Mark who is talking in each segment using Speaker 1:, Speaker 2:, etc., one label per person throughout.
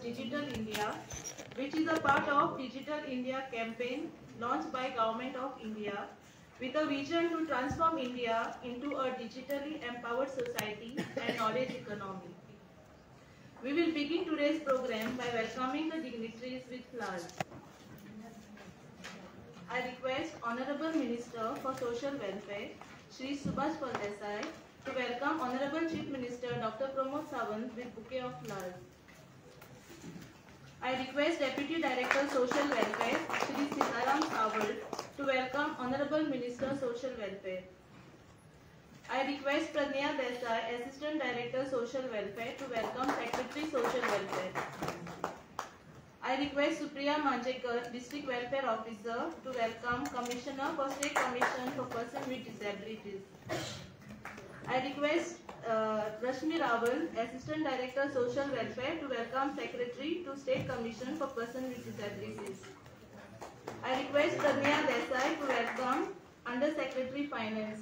Speaker 1: Digital India, which is a part of Digital India campaign launched by Government of India with a vision to transform India into a digitally empowered society and knowledge economy. We will begin today's program by welcoming the dignitaries with flowers. I request Honorable Minister for Social Welfare, Shri Subhash Desai, to welcome Honorable Chief Minister Dr. Pramod Sawant with bouquet of flowers. I request Deputy Director Social Welfare, Shri Sitaram Sawal, to welcome Honorable Minister Social Welfare. I request Pradnya Desai, Assistant Director Social Welfare, to welcome Secretary Social Welfare. I request Supriya Manjekar, District Welfare Officer, to welcome Commissioner for State Commission for Persons with Disabilities. I request Rashmi Rawal, Assistant Director Social Welfare, to welcome Secretary to State Commission for Persons with Disabilities. I request Pradnya Desai to welcome Under Secretary Finance.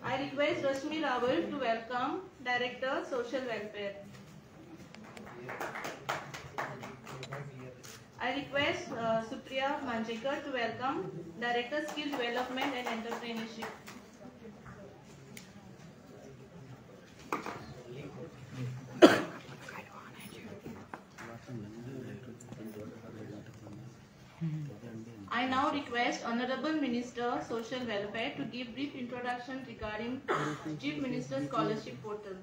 Speaker 1: I request Rashmi Rawal to welcome Director Social Welfare. I request Supriya Manjekar to welcome Director Skill Development and Entrepreneurship. I now request Honorable Minister Social Welfare to give brief introduction regarding Chief Minister's Scholarship Portal.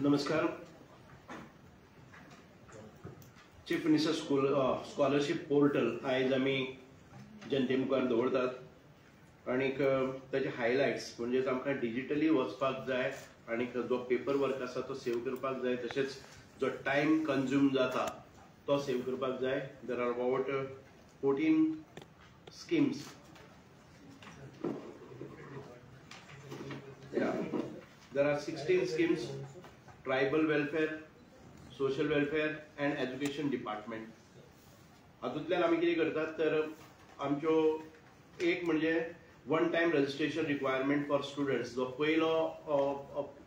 Speaker 2: नमस्कार. Chief minister scholarship portal आज आम्ही जनते मुखार दवरतात आणि ताचे highlights म्हणजे आमकां डिजिटली वचपाक जाय आणि जो पेपर वर्क आसा तो सेव करपाक जाय, तशेंच जो टाइम कंज्यूम जाता तो सेव करपाक जाय. There are about 14 schemes. There are 16 schemes: tribal welfare, social welfare and education department. हातूंतल्यान आमी कितें करतात तर आमच्यो एक म्हणजे one time registration requirement for students. जो पयलो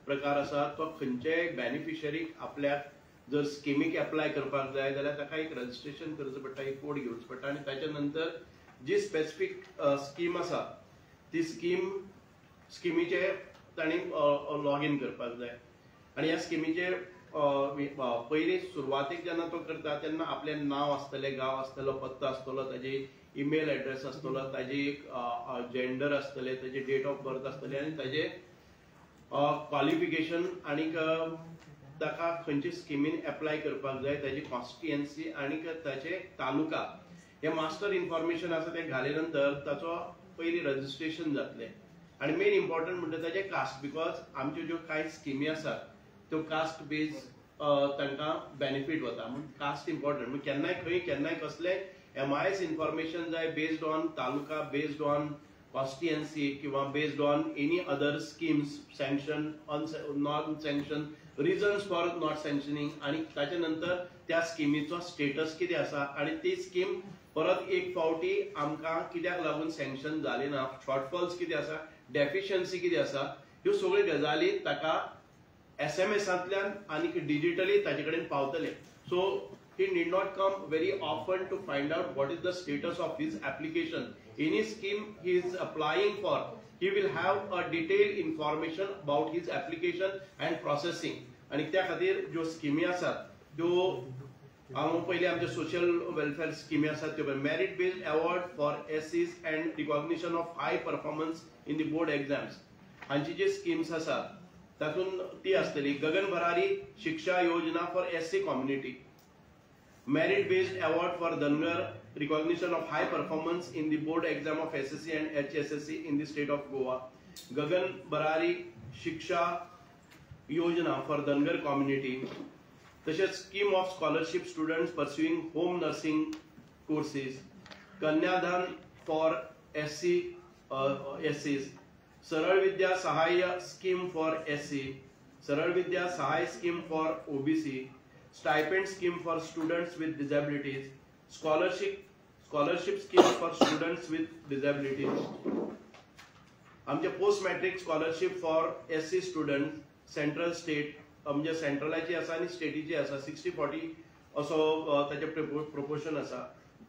Speaker 2: प्रकार आसा तो खंयचेय बेनिफिशरीक आपल्याक जर स्किमीक एप्लाय करपाक जाय जाल्यार ताका एक रजिस्ट्रेशन करचें पडटा, एक कोड घेवचो पडटा आनी ताच्या नंतर जी स्पेसिफिक स्कीम आसा ती स्किमीचे तांणी लॉगिन करपाक जाय. आनी ह्या स्किमीचे पयलीं सुरवातेक जेन्ना तो करता तेन्ना आपलें नांव आसतलें, गांव आसतलो, पत्तो आसतलो, ताजे ईमेल एड्रेस आसतलो, ताजे जेंडर आसतलें, ताजे डेट ऑफ बर्थ आसतलें आनी ताजे क्वॉलिफिकेशन आनीक ताका खंयचे स्किमीन एप्लाय करपाक जाय ताजी कॉन्स्टिट्युएन्सी आनीक ताचे तालुका हे मास्टर इन्फॉर्मेशन आसा तें घाले नंतर ताचो पयलीं रजिस्ट्रेशन जातलें. आणि मेन इम्पॉर्टंट म्हणजे ताचे कास्ट, बिकॉज आमच्यो ज्यो कांय स्किमी आसात त्यो कास्ट बेज तांकां बेनिफीट वता. म्हणून कास्ट इम्पॉर्टंट. म्हणजे केन्नाय कसले MIS इन्फॉर्मेशन जाय based on taluka, based on constituency किंवा based on any other schemes, sanction, non sanction, reasons for not sanctioning आणि ताच्या नंतर त्या स्किमीचो स्टेटस कितें आसा आणि ती स्कीम परत एक फावटी आमकां कित्याक लागून सँक्शन जाली ना, शॉर्टफॉल्स कितें आसा, डेफिशियन्सी कितें आसा, ह्यो सगळ्यो गजाली ताका SMSांतल्यान आनी डिजिटली ताचे कडेन पावतले. So he need not come very often to find out what is the status of his application. Any scheme he is applying for, he will have a detailed information about his application and processing. आणि त्या खातीर ज्यो स्किमी आसात त्यो हांव पयलीं आमचे सोशल वेलफेअर स्किमी आसात त्यो merit based award for SCs and recognition of high performance in the board exams. हांची जी स्किम्स आसात तातूंत ती आसतली गगन भरारी शिक्षा योजना for SC community, merit based award for Dangar, recognition of high performance in the board exam of SSC and HSSC in the state of Goa. Gagan Barari Shiksha Yojana for Dangar community. Tashes scheme of scholarship students pursuing home nursing courses. Kanyadhan for SCs. Saral Vidya Sahaya scheme for SC. Saral Vidya Sahaya scheme for OBC. Stipend scheme for students with disabilities, scholarship scheme for students with disabilities. आमचे post matric scholarship for SC student central state म्हणजे सेंट्रलाची आसा आणि स्टेटीची आसा 60-40 असो त्याचे proportion आसा.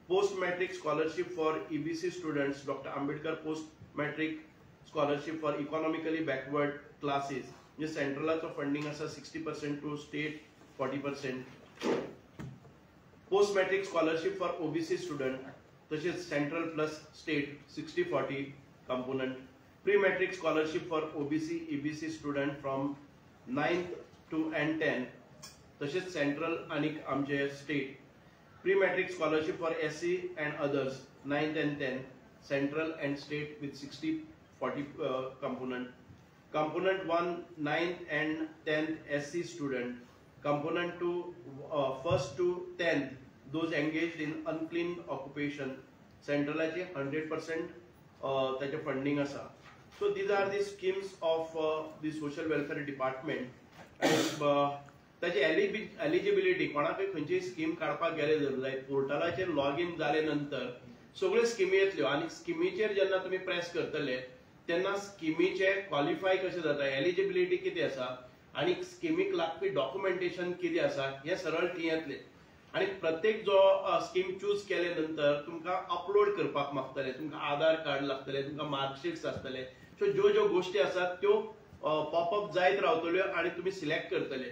Speaker 2: Post matric scholarship for EBC students doctor Ambedkar post matric scholarship for economically backward classes म्हणजे सेंट्रलाचो फंडिंग आसा 60% to state 40%. Post matric scholarship for OBC student तसेच central plus state 60-40 component. Pre-matric scholarship for OBC EBC student from 9th to N10 तसेच central आणि आमचे state. Pre-matric scholarship for SC and others 9th and 10th central and state with 60-40 component. Component 1 9th and 10th SC student. Component 2 1st to 10th those engaged in unclean occupation centralaचे 100% त्याचे funding आसा. So these are the schemes of the social welfare department. त्याची eligibility कोणाकय खंयची scheme काडपाक गेले जाल्यार पोर्टलाचेर log in जाले नंतर सगळ्यो स्किमी येतल्यो आणि स्किमीचेर जेन्ना तुम्ही प्रेस करतले तेन्ना स्किमीचे क्वालिफाय कशें जाता, एलिजिबिलिटी कितें आसा आणि स्किमीक लागपी डॉक्युमेंटेशन कितें आसा हे सरळ ती येतले. आणि प्रत्येक जो स्कीम चूज केले नंतर तुमकां अपलोड करपाक मागतले, तुमकां आधार कार्ड लागतले, तुमकां मार्कशीट्स आसतले. सो ज्यो गोष्टी आसात त्यो पॉपअप जायत रावतल्यो आणि तुम्ही सिलेक्ट करतले.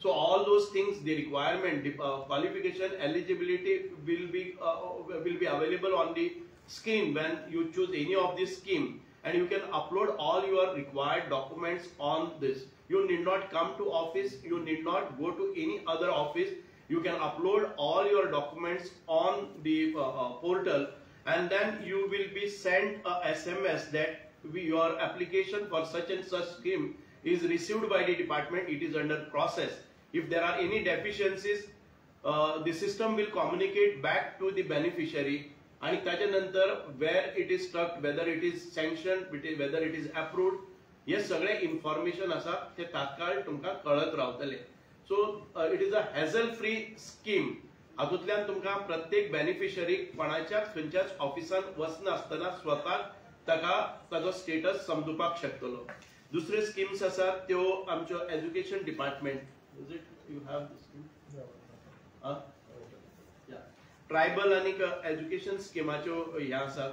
Speaker 2: So all those things, the requirement, the qualification, eligibility will be available on the screen when you choose any of this scheme, and you can upload all your required documents on this. You need not come to office, you need not go to any other office. You can upload all your documents on the portal, and then you will be sent a SMS that your application for such and such scheme is received by the department. It is under process. If there are any deficiencies, the system will communicate back to the beneficiary, and त्याच्यानंतर where it is stuck, whether it is sanctioned, whether it is approved, हे सगळे information आसा ते तात्काळ तुमकां कळत रावतले. So it is a Hazel free scheme. हातूंतल्यान तुमकां प्रत्येक बेनिफिशरी कोणाच्याच खंयच्याच ऑफिसान वचनासतना स्वताक ताका ताजो स्टेटस समजुपाक शकतलो. दुसरे स्किम्स आसात त्यो आमच्यो education department. Is it you have this scheme? Yeah. Tribal आणि education स्किमाच्यो ह्या आसात.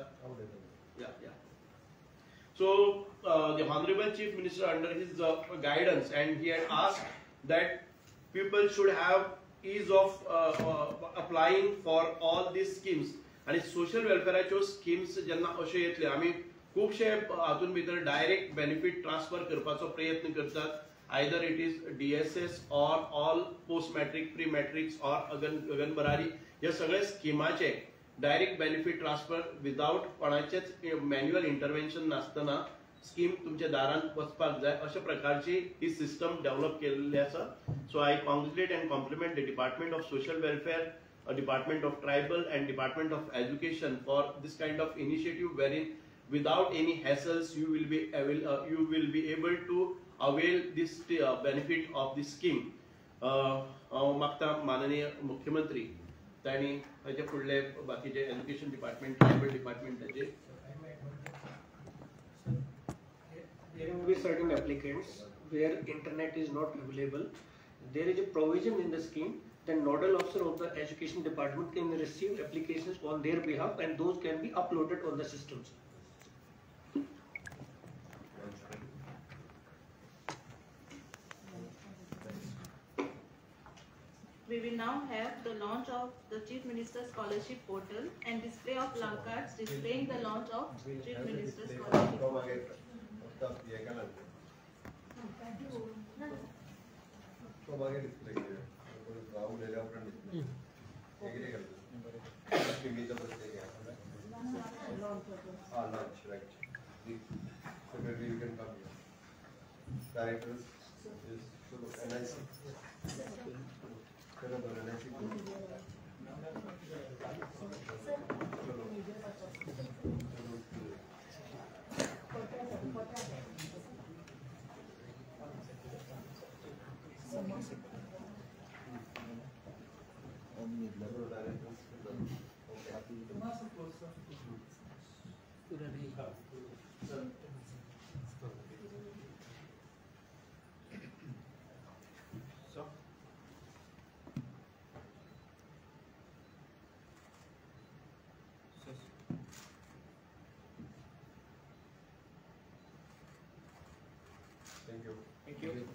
Speaker 2: Yeah. So the Honorable Chief Minister, under his guidance, and he had asked that people should have ease of applying for all these schemes. आणि social वेलफेअराच्यो schemes जेन्ना अशे येतले आमी खूबशे हातून भितर डायरेक्ट बेनिफिट ट्रान्सफर करपाचो प्रयत्न करतात. Either it is DSS or all post matric, pre matrics or Agan Barari. या सगळे स्किमाचे डायरेक्ट बेनिफिट ट्रान्सफर विदाउट कोणाचेच मॅन्युअल इंटरव्हेन्शन नासतना स्कीम तुमच्या दारान वचपाक जाय अशा प्रकारची ही सिस्टम डेव्हलप केलेली आसा. So I congratulate and compliment the department of social welfare, department of tribal and department of education for this kind of initiative wherein without any hassles you will be able to avail this benefit of this scheme. मागता माननीय मुख्यमंत्री तांणी हाचे फुडले बाकीचे education department, tribal डिपार्टमेंटाचे
Speaker 3: there will be certain applicants where internet is not available. There is a provision in the scheme that nodal officer of the education department can receive applications on their behalf, and those can be uploaded on the systems.
Speaker 1: We will now have the launch of the Chief Minister's Scholarship Portal and display of placards displaying the launch of Chief Minister's Scholarship Portal.
Speaker 4: Directors is NIC. Thank you.
Speaker 3: Thank you.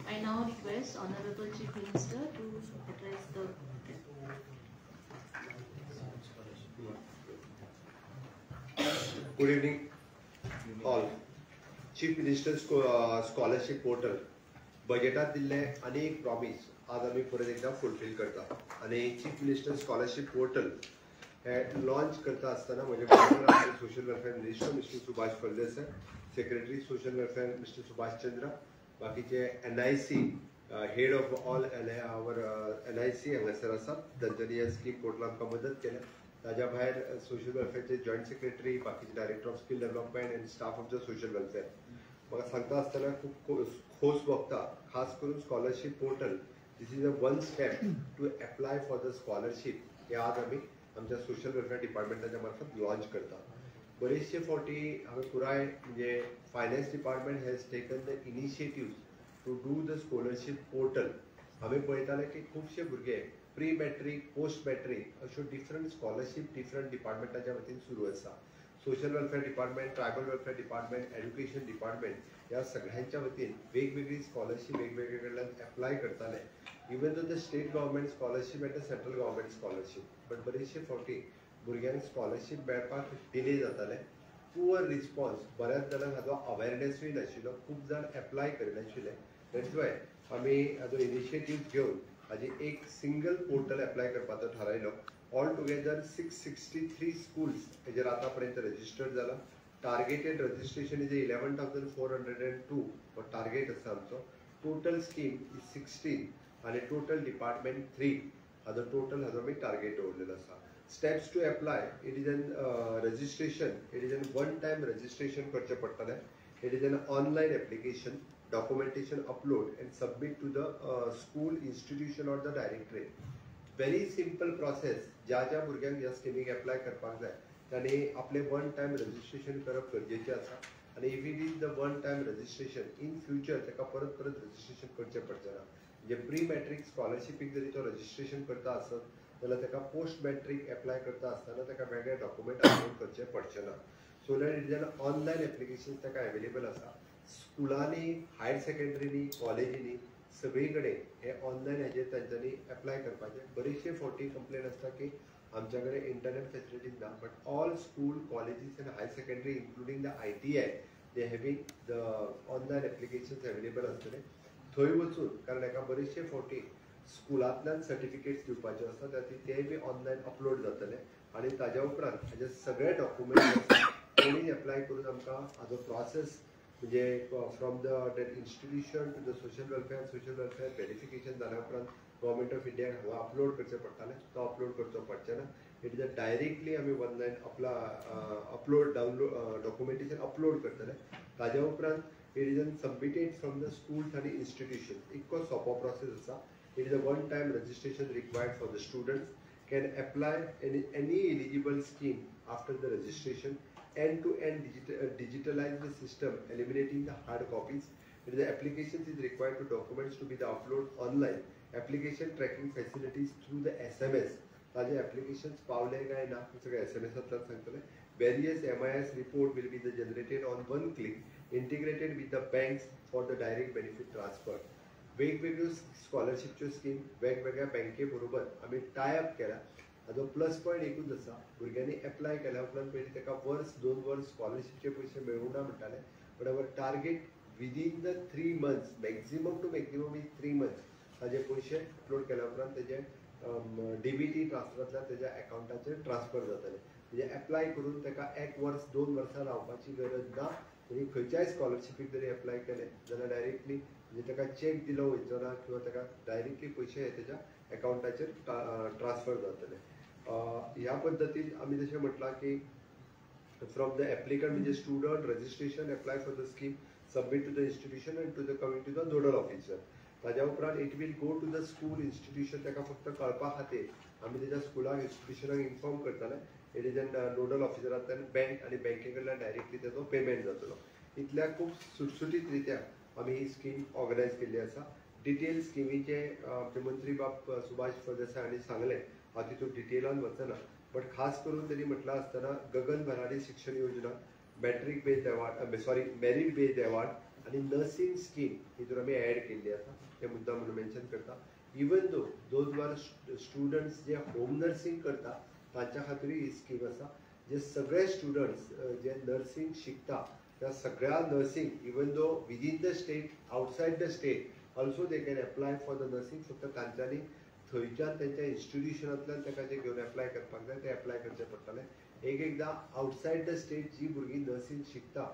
Speaker 1: I now request Honorable Chief Minister to address the
Speaker 4: Good evening, all. Chief Minister's Scholarship Portal बजेटात दिल्ले अनेक promise आज आम्ही परत एकदा fulfil करता आणि chief minister scholarship portal हे लॉन्च करता असताना म्हणजे social welfare minister mister Subhash Phaldesai, secretary social welfare mister Subhash Chandra, बाकीचे NIC head of all our NIC हांगासर आसात, तांच्यांनी ह्या स्कीम पोर्टल आमकां मदत केल्या. ताज्या भायर सोशल वेलफेअरचे जॉईंट सेक्रेटरी, बाकीचे director of skill development and staff of the social welfare म्हाका सांगता आसतना खूब खोस भोगता, खास करून scholarship portal. This is a one step to apply for the scholarship. हे आज आमी आमच्या सोशल वेलफेअर डिपार्टमेंटाच्या मार्फत लॉन्च करता. बरेचशे फावटी हांवें पुराय म्हणजे finance department has taken the initiative to do the scholarship portal. आमी पळयताले की खुबशे भुरगे प्री मॅट्रीक, पोस्ट मॅट्रीक अश्यो डिफरंट स्कॉलरशिप डिफरंट डिपार्टमेंटाच्या वतीन सुरू आसा. Social welfare department, tribal welfare department, education department ह्या सगळ्यांच्या वतीन वेगवेगळी स्कॉलरशिप वेगवेगळे कडल्यान अप्लाय करताले. Even though the state government scholarship and the central government scholarship, but बरेचशे फावटी भुरग्यांक स्कॉलरशिप मेळपाक डिले जाताले. पुअर रिस्पॉन्स, बऱ्याच जाणांक हाजो अवेरनेसूय नाशिल्लो, खूब जाण अप्लाय करिनाशिल्ले. दॅट्स वाय आमी हाजो इनिशिएटीव घेवन हाजी एक सिंगल पोर्टल अप्लाय करपाचो थारायलो. ऑल टुगेदर 663 स्कूल्स हेजेर आतापर्यंत रजिस्टर्ड जाला. टार्गेटेड रजिस्ट्रेशन इज 11,402 हो टार्गेट आसा आमचो. टोटल स्कीम इज 16 आणि टोटल डिपार्टमेंट 3 हाजो टोटल हाजो आमी टार्गेट दवरलेलो आसा. Steps to apply, it is an registration, it is an one time registration करचें पडटलें. It is an online application, documentation upload and submit to the school, institution or the directorate. Very simple process. ज्या भुरग्यांक ह्या स्किमीक apply करपाक जाय तांणी आपले one time registration करप गरजेचें आसा. आणि if it is the one time registration, in future ताका परत परत रजिस्ट्रेशन करचें पडचें ना. म्हणजे प्री मॅट्रीक स्कॉलरशिपीक जरी तो रजिस्ट्रेशन करता आसत जाल्यार ताका पोस्ट मॅट्रीक अप्लाय करता आसतना ताका वेगळे डॉक्युमेंट अपलोड करचें पडचें ना. So that it is an online application ताका अवेलेबल आसा. स्कुलांनी, हायर सेकंडरीनी, कॉलेजींनी सगळी कडेन हे ऑनलायन हेजेर तांच्यांनी अप्लाय करपाचें. बरेचशे फावटी कंप्लेन आसता की आमच्या कडेन इंटरनेट फॅसिलिटीज ना, but all school, colleges and higher secondary including the ITI they having the online applications available आसतले. थंय वचून, कारण हाका बरेचशे फावटी स्कुलांतल्यान सर्टिफिकेट्स दिवपाच्यो आसता, तेय बी ऑनलायन अपलोड जातले. आणि ताज्या उपरांत हाजे सगळे डॉक्युमेंट्स कोणी अप्लाय करून आमकां हाजो प्रोसेस म्हणजे from the that institution to the social welfare verification जाल्या उपरांत गव्हर्मेंट ऑफ इंडियाक हांगा अपलोड करचें पडटालें. तो अपलोड करचो पडचें ना. इट इज डायरेक्टली आमी online upload download documentation upload करतले. ताज्या उपरांत it is N submitted from the schools आनी इन्स्टिट्यूशन. इतको सोंपो प्रोसेस आसा. It is a one time registration required for the students can apply any eligible scheme after the registration. End-to-end digitalize the system, eliminating the hard copies. The applications is required to documents to be the upload online. Application tracking facilities through the SMS. ताजे applications पावले काय ना सगळे SMS आतल्यान सांगतले. Various MIS report will be generated on one click, integrated with the banks for the direct benefit transfer. वेगवेगळ्यो स्कॉलरशिपच्यो scheme वेगवेगळ्या बँके बरोबर आमी टाय अप केला. हाजो प्लस पॉयंट एकूच आसा, भुरग्यांनी अप्लाय केल्या उपरांत पयलीं ताका वर्स 2 वर्स स्कॉलरशिपचे पयशे मेळूं ना म्हणटाले. But our target within the 3 months, maximum two maximum in 3 months ताजे पयशे अपलोड केल्या उपरांत तेजे DBT ट्रान्सफरांतल्यान तेज्या अकाउंटाचेर ट्रान्सफर जातले. म्हणजे अप्लाय करून ताका 1 वर्स 2 वर्सां रावपाची गरज ना. आनी खंयच्याय स्कॉलरशिपीक जरी अप्लाय केले जाल्यार डायरेक्टली म्हणजे ताका चेक दिलो वयचो ना किंवा ताका डायरेक्टली पयशे हे तेज्या अकाउंटाचेर ट्रान्सफर जातले. ह्या पद्दतीन आमी जशें म्हटलां की फ्रॉम द एप्लिकंट म्हणजे student registration apply for the scheme, submit to the institution and to the coming to the nodal officer. ताज्या उपरांत it will go to the school institution. ताका फक्त कळपा खातीर आमी तेज्या स्कुलाक इन्स्टिट्यूशनाक इन्फॉर्म करतले. इट इज एन नोडल ऑफिसरांतल्यान बँक आनी बँके कडल्यान डायरेक्टली तेजो पेमेंट जातलो. इतल्या खूब सुटसुटीत रित्या आमी ही स्कीम ऑर्गनायज केल्ली आसा. डिटेल स्किमीचे आमचे मंत्री बाब सुभाष फळदेसाय हांणी सांगले हांव तितून डिटेलान वचना, बट खास करून त्यांनी म्हटलं असताना गगन Bharari Shikshan Yojana, matric based award merit based award आणि नर्सिंग स्कीम हितून आमी ऍड केल्ली आसा, ते मुद्दा म्हणून मेन्शन करता. इवन दोज वर स्टुडंट्स जे होम नर्सिंग करता तांच्या खातीर ही स्कीम आसा. जे सगळे स्टुडंट्स जे नर्सिंग शिकता त्या सगळ्या nursing even though within the state outside the state also they can apply for the nursing. फक्त तांच्यांनी थंयच्यान त्यांच्या इन्स्टिट्युशनांतल्यान ताका जे घेवन एप्लाय करपाक जाय ते एप्लाय करचें पडटलें. एकदां आउटसाइड द स्टेट जी भुरगीं नर्सिंग शिकता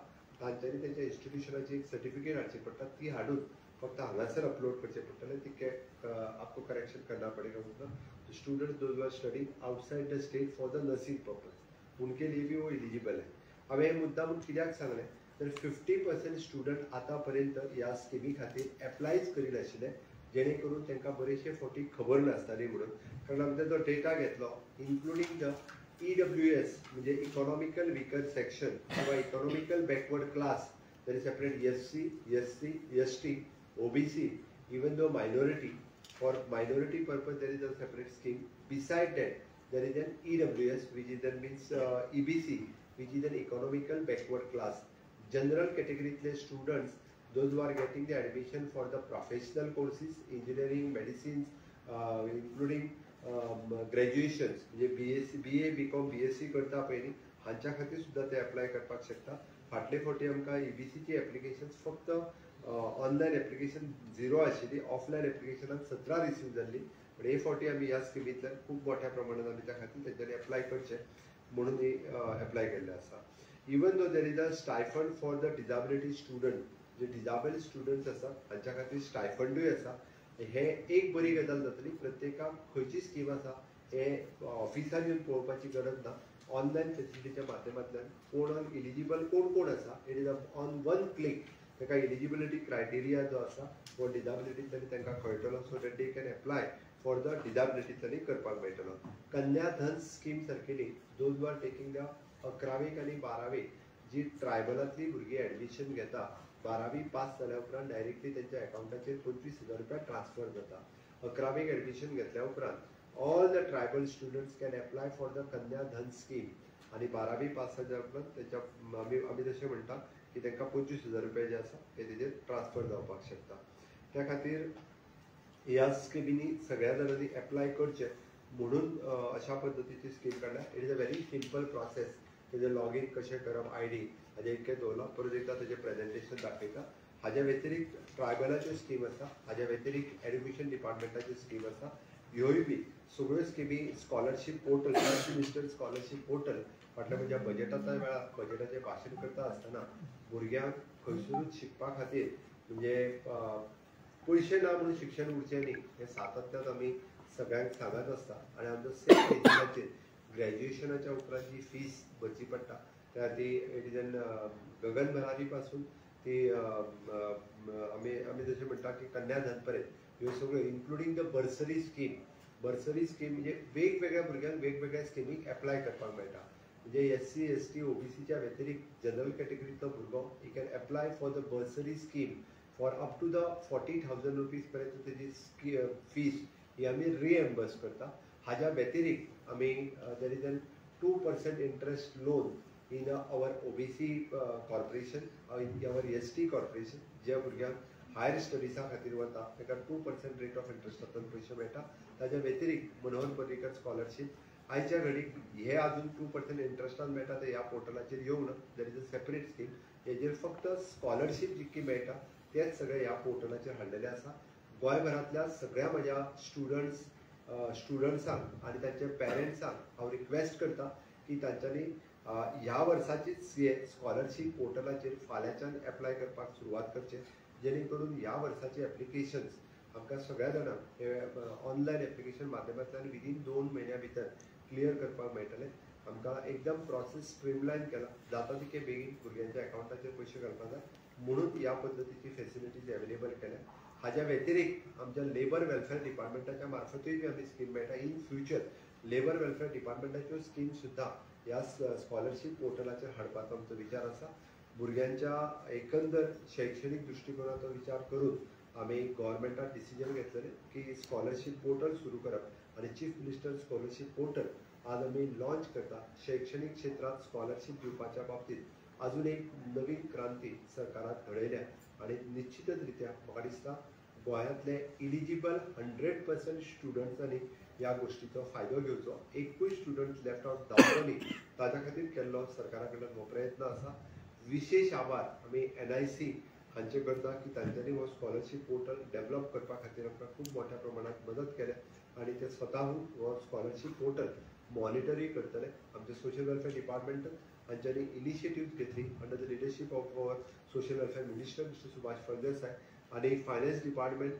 Speaker 4: तांच्यांनी त्यांच्या इन्स्टिट्युशनाची एक सर्टिफिकेट हाडची पडटा, ती हाडून फक्त हांगासर अपलोड करचें पडटलें. ती आपको करेक्शन करना पड़ेगा. मतलब students those are studying outside the state for the nursing purpose, उनके लिए भी वो एलिजिबल है. हांवें हे मुद्दा म्हणून कित्याक सांगलें तर 50% स्टुडंट आतापर्यंत ह्या स्किमी खातीर एप्लायच करिनाशिल्ले, जेणे करून तांकां बरेचशे फावटी खबर नासताली म्हणून. कारण आमी जो डेटा घेतलो इन्क्लुडींग द EWS म्हणजे इकॉनॉमिकल वीकर सेक्शन किंवा economical backward class, there is separate SC, SC, ST, OBC, even though minority, for minority purpose there is a separate scheme. Beside that, there is an EWS, which is that means EBC, which is an economical backward class. General category students, those who are getting the admission for the professional courses, engineering, medicine, including graduations, म्हणजे BA, BCom, BSc करता पयली हांच्या खातीर सुद्दां ते apply करपाक शकता. फाटले फावटी आमकां EBCची एप्लिकेशन्स फक्त ऑनलायन एप्लिकेशन 0 आशिल्ली, ऑफलायन एप्लिकेशनान 17 रिसीव जाल्ली. पण हे फावटी आमी ह्या स्किमींतल्यान खूब मोठ्या प्रमाणात आमी त्या खातीर तेंच्यांनी एप्लाय करचें म्हणून ही एप्लाय केल्लें आसा. Even though there is a stipend for the disability student, जे डिजाबल स्टुडंट्स आसात हांच्या खातीर स्टायफंडूय आसा. हे एक बरी गजाल जातली. प्रत्येकाक खंयची स्कीम आसा हे ऑफिसान येवन पळोवपाची गरज ना. ऑनलायन फेसिलिटीच्या माध्यमांतल्यान कोण इलिजिबल कोण आसा it is on one click ताका इलिजिबिलिटी क्रायटेरिया जो आसा वो डिजाबिलिटींतल्यानी तांकां कळटलो, so that they can apply for the डिजाबिलिटींतल्यानी करपाक मेळटलो. कन्या धन स्कीम सारकेली दोज वर टेकिंग द 11वीक आनी 12वीक जी ट्रायबलांतली भुरगीं एडमिशन घेता, 12वी पास जाल्या उपरांत डायरेक्टली त्यांच्या अकाउंटाचेर 25,000 रुपया ट्रान्सफर जाता. 11वीक एडमिशन घेतल्या उपरांत all the tribal students can apply for the Kanya Dhan scheme. आणि 12वी पास जाल्या उपरांत त्याच्या आमी जशें म्हणटा की तांकां 25,000 रुपया जे आसा ते तेजेर ट्रान्सफर जावपाक शकता. त्या खातीर ह्या स्किमीनी सगळ्या जाणांनी एप्लाय करचें म्हणून अशा पद्दतीची स्कीम काडल्या. It is a very simple process. तेजें लॉगीन कशें करप, ID हाजें इतकें दवरला. परत एकदा तेजें प्रेजेंटेशन दाखयता. हाज्या व्यतिरिक्त ट्रायबलाच्यो स्कीम आसा, हाज्या व्यतिरिक्त एड्युकेशन डिपार्टमेंटाची स्कीम आसा. ह्योय बी सगळ्यो स्किमी scholarship portal, minister scholarship portal फाटल्या म्हणजे बजेटाच्या वेळार बजेटाचें भाशण करता आसतना भुरग्यांक खंयसरूच शिकपा खातीर म्हणजे पयशे ना म्हणून शिक्षण उरचें न्ही हें सातत्यान आमी सगळ्यांक सांगत आसता. आनी आमचो सेम रिजनाचेर ग्रॅज्युएशनाच्या उपरांत जी फीस भरची पडटा त्या ती इट इज एन गगन भरारी पासून ती आमी जशें म्हणटा की कन्याधन पर्यंत ह्यो सगळ्यो including the bursary scheme. बर्सरी scheme म्हणजे वेगवेगळ्या भुरग्यांक वेगवेगळ्या स्किमीक एप्लाय करपाक मेळटा. म्हणजे SC, ST, OBCच्या व्यतिरिक्त जनरल कॅटेगरींतलो भुरगो he can apply for the bursary scheme for up to the 40,000 rupees पर्यंत तेजी फीस ही आमी रिएम्बर्स करता. हाज्या व्यतिरिक्त आमी there is an 2% interest loan in our OBC corporation, in our ST corporation. ज्या भुरग्यांक हायर स्टडीजा खातीर वता ताका 2% रेट ऑफ इंटरेस्टांतल्यान पयशे मेळटा. ताज्या व्यतिरिक्त मनोहर पर्रीकर स्कॉलरशीप आयच्या घडीक हे अजून 2% इंटरेस्टान मेळटा ते ह्या पोर्टलाचेर येवंक ना. देर इज अ सेपरेट स्कीम. हेजेर फक्त स्कॉलरशीप जितकी मेळटा तेच सगळे ह्या पोर्टलाचेर हाडलेले आसा. गोंयभरांतल्या सगळ्या म्हज्या स्टुडंट्सांक आनी तांच्या पेरंट्सांक हांव रिक्वेस्ट करता की तांच्यांनी ह्या वर्साचीच स्कॉलरशीप पोर्टलाचेर फाल्यांच्यान एप्लाय करपाक सुरवात करचें, जेणे करून ह्या वर्साचे एप्लिकेशन्स आमकां सगळ्या जाणांक हे ऑनलायन एप्लिकेशन माध्यमांतल्यान विदीन 2 म्हयन्या भितर क्लियर करपाक मेळटलें. आमकां एकदम प्रोसेस स्ट्रीमलायन केला, जाता तितके बेगीन भुरग्यांच्या अकाउंटाचेर पयशे घालपाक जाय म्हणून ह्या पद्दतीची फेसिलिटीज अवेलेबल केल्या. हाज्या व्यतिरिक्त आमच्या लेबर वेलफेअर डिपार्टमेंटाच्या मार्फतूय बी आमी स्कीम मेळटा. इन फ्युचर लेबर वेलफेअर डिपार्टमेंटाच्यो स्कीम सुद्दां ह्या स्कॉलरशीप पोर्टलाचेर हाडपाचो आमचो विचार आसा. भुरग्यांच्या एकंदर शैक्षणीक दृश्टिकोनाचो विचार करून आमी गव्हर्मेंटान डिसिजन घेतलेलें की स्कॉलरशीप पोर्टल सुरू करप आणि चीफ मिनिस्टर स्कॉलरशिप पोर्टल आज आम्ही लॉन्च करता. शैक्षणिक क्षेत्रात स्कॉलरशिप दिवपाच्या बाबतीत अजून एक नवीन क्रांती सरकारात घडयल्या आणि निश्चितच रित्या म्हाका दिसता गोंयांतले इलिजिबल 100% स्टुडंट्सांनी ह्या गोष्टीचो फायदो घेवचो. एकूय स्टुडंट लेफ्ट आउट जावचो न्ही ताच्या खातीर केल्लो सरकारा कडल्यान हो प्रयत्न आसा. विशेष आभार आमी NIC हांचे करता की तांच्यांनी हो स्कॉलरशिप पोर्टल डेव्हलप करपा खातीर आमकां खूब मोठ्या प्रमाणात मदत केल्या आणि ते स्वताहून हो स्कॉलरशिप पोर्टल मॉनिटरूय करतले. आमचे सोशल वेलफेअर डिपार्टमेंट हांच्यांनी इनिशिएटिव्ह घेतली under the leadership of our social welfare minister mister Subhash Phaldesai आणि फायनान्स डिपार्टमेंट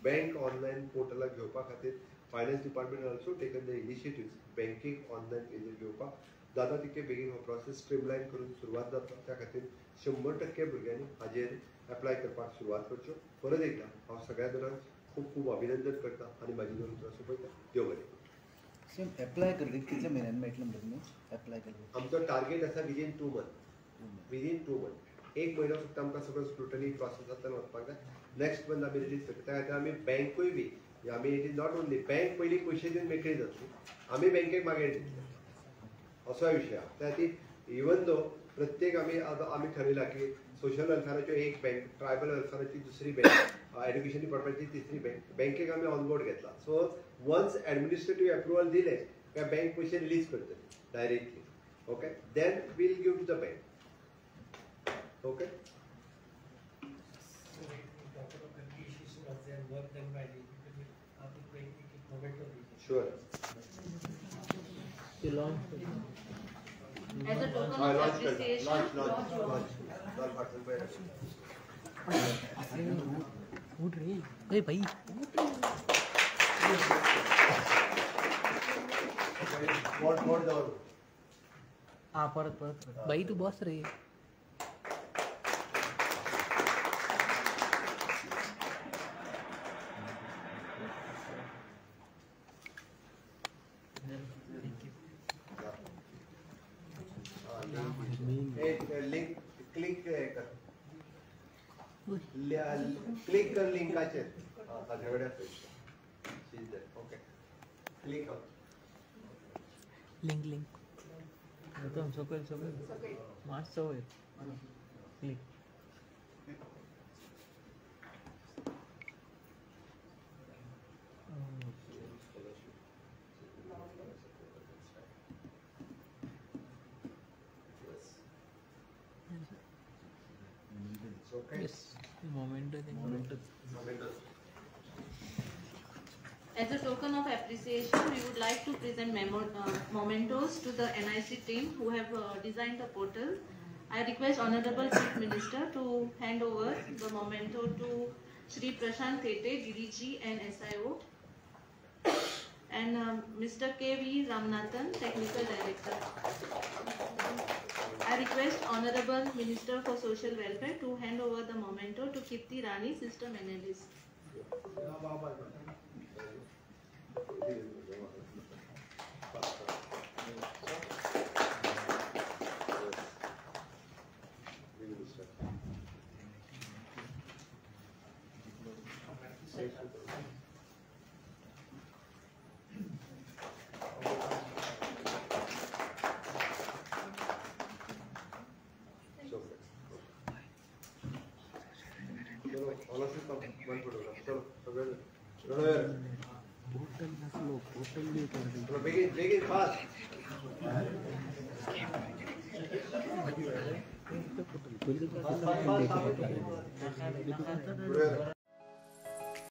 Speaker 4: बँक ऑनलायन पोर्टलाक घेवपा खातीर finance department also taken the initiative banking online पेजेर घेवपाक जाता तितके बेगीन हो प्रोसेस स्ट्रीमलायन करून सुरवात जाता. त्या खातीर 100% भुरग्यांनी हाजेर एप्लाय करपाक सुरवात करच्यो. परत एकदा हांव सगळ्या जाणांक खूब खूब अभिनंदन करता आणि म्हाजी दोन उतरां सोंपयता. देव बरें.
Speaker 5: सेम एप्लाय करतकीर कितले म्हयन्यांनी मेळटलें भुरगीं एप्लाय केलें?
Speaker 4: आमचो टार्गेट आसा विदीन 2 मंथ. विदीन 2 मंथ 1 म्हयनो फक्त आमकां सगळो स्क्रुटनी प्रोसेसांतल्यान वचपाक जाय. नेक्स्ट मंथ आमी रिलीज करता. त्या खातीर आमी बँकूय बी आमी it is not only bank पयलीं पयशे दिवन मेकळी जातली, आमी बँकेक मागीर दितले असो विशय आहा. त्या खातीर इवन दो प्रत्येक आमी ठरयला की सोशल वेलफेअराच्यो एक बँक, ट्रायबल वेलफेअराची दुसरी बँक, एड्युकेशन डिपार्टमेंटची तिसरी बँक, बँकेक आमी ऑनबोर्ड घेतला. सो वन्स एडमिनिस्ट्रेटिव्ह अप्रुवल दिले काय बँक पयशे रिलीज करतली directly. Okay, then we'll give to the bank. Okay. Sure.
Speaker 1: As a token of
Speaker 4: Launch
Speaker 1: appreciation,
Speaker 6: उठ रे ए भाई
Speaker 4: What down?
Speaker 6: हाँ परत भाई तू बस रे.
Speaker 4: लिंक क्लिक कर. क्लिक कर लिंकाचेर. ताजे कडेन ओके क्लिक कर.
Speaker 6: लिंक एकदम सकयल मास्क वयर click.
Speaker 4: Okay.
Speaker 6: Yes, momento.
Speaker 1: as a token of appreciation, we would like to present mementos to the NIC team who have designed the portal. I request Honorable Chief Minister to hand over the memento to Shri Prashant Thete, DDG and SIO, and Mr. KV Ramanathan, Technical Director. I request Honorable Minister for Social Welfare to hand over the memento to Kirti Rani, System Analyst.
Speaker 4: Begin fast. Fast.